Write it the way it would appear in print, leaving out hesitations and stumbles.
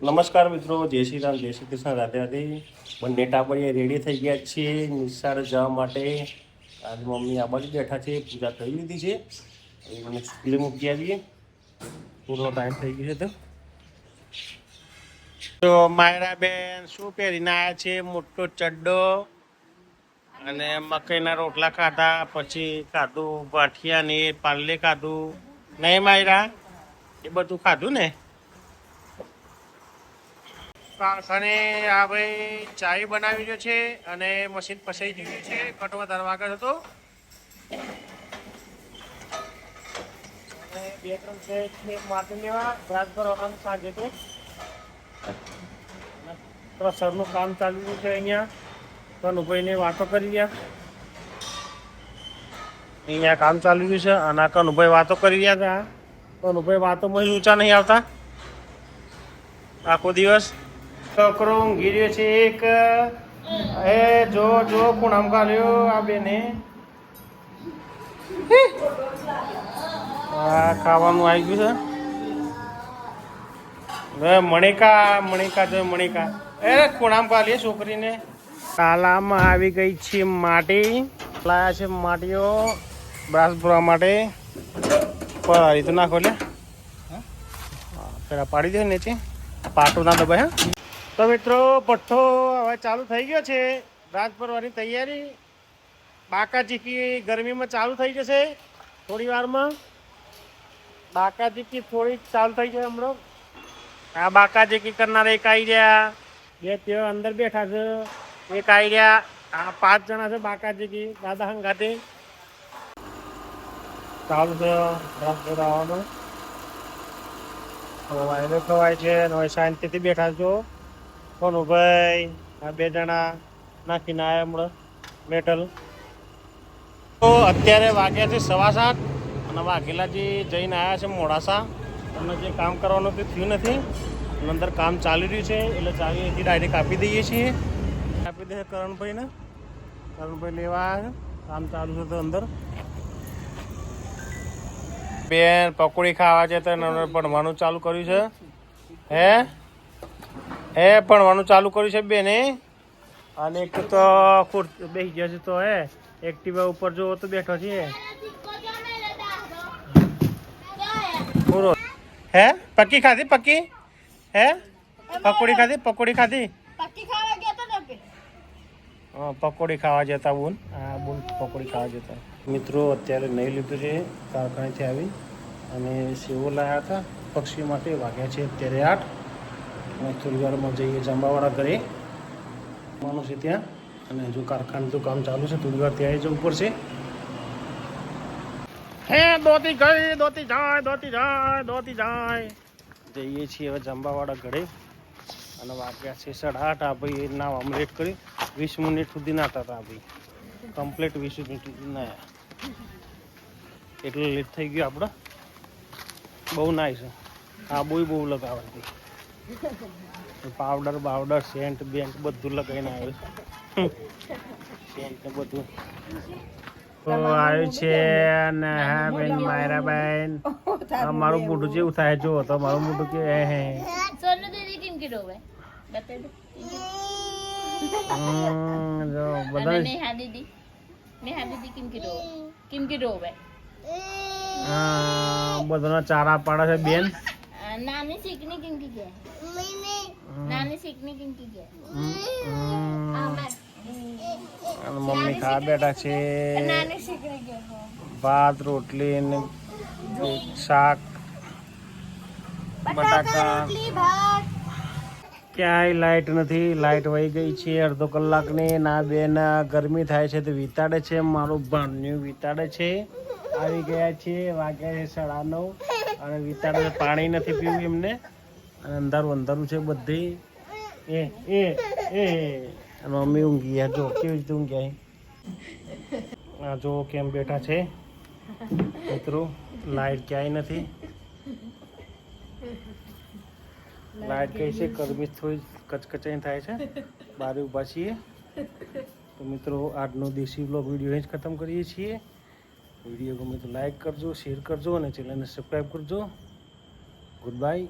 નમસ્કાર મિત્રો, જય શ્રી રામ, જય શ્રી કૃષ્ણ, રાધે રાધે. બંને ટાબરીએ રેડી થઈ ગયા છીએ નિશાળ જવા માટે. આજે મમ્મી આ બાજુ બેઠા છે, પૂજા કરી લીધી છે. એ મને સ્કૂલે મૂકી આવીએ, પૂરો ટાઈમ થઈ ગયો છે. તો માયરા બેન શું પહેરીને આવ્યા છે? મોટો ચડ્ડો અને મકાઈના રોટલા ખાધા, પછી ખાધું ગાંઠિયા ને પાર્લે ખાધું. નહીં માયરા, એ બધું ખાધું ને. કારખાને આ ભાઈ ચાય બનાવી રહ્યો છે અને મશીન ફસાઈ ગયું છે. કટવા ધરવા આગળ હતો. બે ત્રણ છે માટી લેવા રાત ભરવાનું સાંજે તો સરનું કામ ચાલુ રહ્યું છે. અહીંયા કનુભાઈને વાતો કરી રહ્યા. અહીંયા કામ ચાલુ રહ્યું છે અને કનુભાઈ વાતો કરી રહ્યા હતા. કનુભાઈ વાતોમાં ઊંચા નહીં આવતા આખો દિવસ. છોકરો ઊંઘી રહ્યો છે એક. એ જો જો પૂનમ કાઢ્યો આ બેને. આ ખાવાનું આવી ગયું છે. મણિકા મણિકા જો મણિકા એ ખૂણામ કાઢીએ છોકરીને. તાલામાં આવી ગઈ છે માટી. લાયા છે માટીઓ બ્રાસ ભરવા માટે. પડી તો નાખો લે પેલા પાડી દે નીચે. પાટું ના દબાય. હા તો મિત્રો ભઠ્ઠો હવે ચાલુ થઈ ગયો છે. રાત ભરવાની તૈયારી. બાકા ચીકી ગરમીમાં ચાલુ થઈ જશે થોડી વારમાં. બાકા ચીકી થોડી ચાલુ થઈ જાય હમણાં. આ બાકા ચીકી કરનારા એક આવી રહ્યા. બે તેઓ અંદર બેઠા છે. એક આવી રહ્યા. આ 5 જણા છે બાકા ચીકી દાદા હંગાતે. ચાલુ છે રાત ભરવાનું. વાયરો ખવાય છે. હવે શાંતિથી બેઠા છો. કોનું ભાઈ આ 2 જણા નાખીને આવ્યા હમણાં મેટલ. તો અત્યારે વાગ્યા છે 7:15 અને વાઘેલાજી જઈને આવ્યા છે મોડાસા. અને જે કામ કરવાનું તે થયું નથી. અંદર કામ ચાલી રહ્યું છે એટલે ચાવી અહીંથી ડાયરેક્ટ આપી દઈએ છીએ. આપી દે કરણભાઈને. કરણભાઈ લેવા આવ્યા. કામ ચાલુ છે તો અંદર. બેન પકોડી ખાવા છે તો ભણવાનું ચાલુ કર્યું છે. હે ભણવાનું ચાલુ કર્યું છે બેને. અને એક તો બેસી ગયા છે તો એક્ટિવા ઉપર જો તો બેઠો છે. હે પક્કી ખાધી પક્કી? હે પકોડી ખાધી? પકોડી ખાધી? હા પકોડી ખાવા જતા બોલ. હા બોલ પકોડી ખાવા જતા. મિત્રો અત્યારે નહીં લીધું છે કારખાનેથી આવી અને સેવો લાવ્યા હતા પક્ષી માટે. વાગ્યા છે અત્યારે 8 અને થોડી વારમાં જઈએ જંબાવાળા ઘરે. જમવાનું છે ત્યાં અને હજુ કારખાનું કામ ચાલુ છે. થોડી વાર ત્યાં જવું પડશે. હે દોતી ગઈ દોતી જાય દોતી જાય દોતી જાય. જઈએ છીએ હવે જંબાવાળા ઘરે અને વાગ્યા છે 8:30. આ ભાઈ નામ અમલેટ કરી 20 મિનિટ સુધી નાતા હતા. ભાઈ કમ્પ્લીટ 20 મિનિટ સુધી ના એટલે લેટ થઈ ગયું આપણે. બહુ નાઈ છે. આ બહુ લગાવવાથી પાવડર બાવડર સેન્ટ બેન્ટ બધું લગાવીને આવ્યું છે. સેન્ટ ને બધું તો આવ્યું છે. અને હા બેન માયરા બેન મારું મોઢું જેવું થાય જો તો મારું મોઢું કે હે જો બધા ચારા પાડે છે બેન. નાની શીખની કિંકી કે નાની શીખની કિંકી કે મમ્મી ખાવા બેઠા છે. ભાત રોટલી ને શાક બટાકા. ક્યાંય લાઈટ નથી. લાઈટ વહી ગઈ છે અડધો કલાકની. ના બેન ગરમી થાય છે તો વિતાડે છે. મારું ભાણ્યું વિતાડે છે. આવી ગયા છે. વાગ્યા છે 9:30 અને વિતાડે પાણી નથી પીવું એમને. અને અંધારું અંધારું છે બધી. મમ્મી ઊંઘી ગયા. જો કેવી રીતે ઊંઘ્યા. આ જો કેમ બેઠા છે મિત્રો. લાઈટ ક્યાંય નથી. લાઈટ કઈ છે ગરમી થોડી કચકચાઈ થાય છે. બહાર ઊભા છીએ. તો મિત્રો આજનો દેશી બ્લોગ વિડીયો અહીં જ ખતમ કરીએ છીએ. વિડીયો ગમે તો લાઈક કરજો, શેર કરજો અને ચેનલને સબસ્ક્રાઈબ કરજો. Good bye.